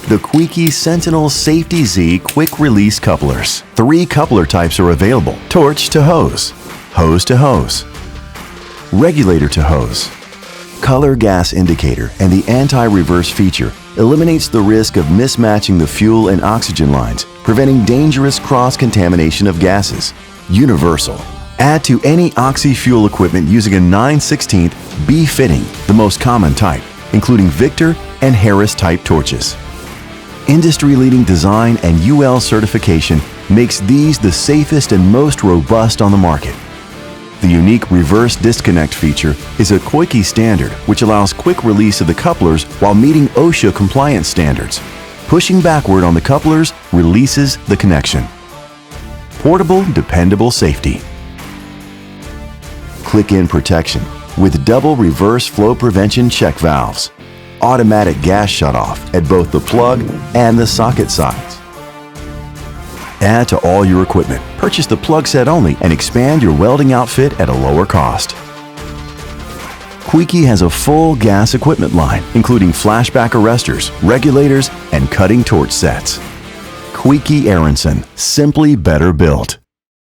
the Koike Sentinel Safety Z Quick Release Couplers. 3 coupler types are available: torch to hose to hose, regulator to hose. Color gas indicator and the anti-reverse feature eliminates the risk of mismatching the fuel and oxygen lines, preventing dangerous cross-contamination of gases. Universal. Add to any oxy-fuel equipment using a 9/16 B fitting, the most common type, including Victor and Harris type torches. Industry-leading design and UL certification makes these the safest and most robust on the market. The unique reverse disconnect feature is a Koike standard which allows quick release of the couplers while meeting OSHA compliance standards. Pushing backward on the couplers releases the connection. Portable, dependable safety. Click-in protection with double reverse flow prevention check valves. Automatic gas shutoff at both the plug and the socket sides. Add to all your equipment. Purchase the plug set only and expand your welding outfit at a lower cost. Koike has a full gas equipment line, including flashback arresters, regulators, and cutting torch sets. Koike Aronson, simply better built.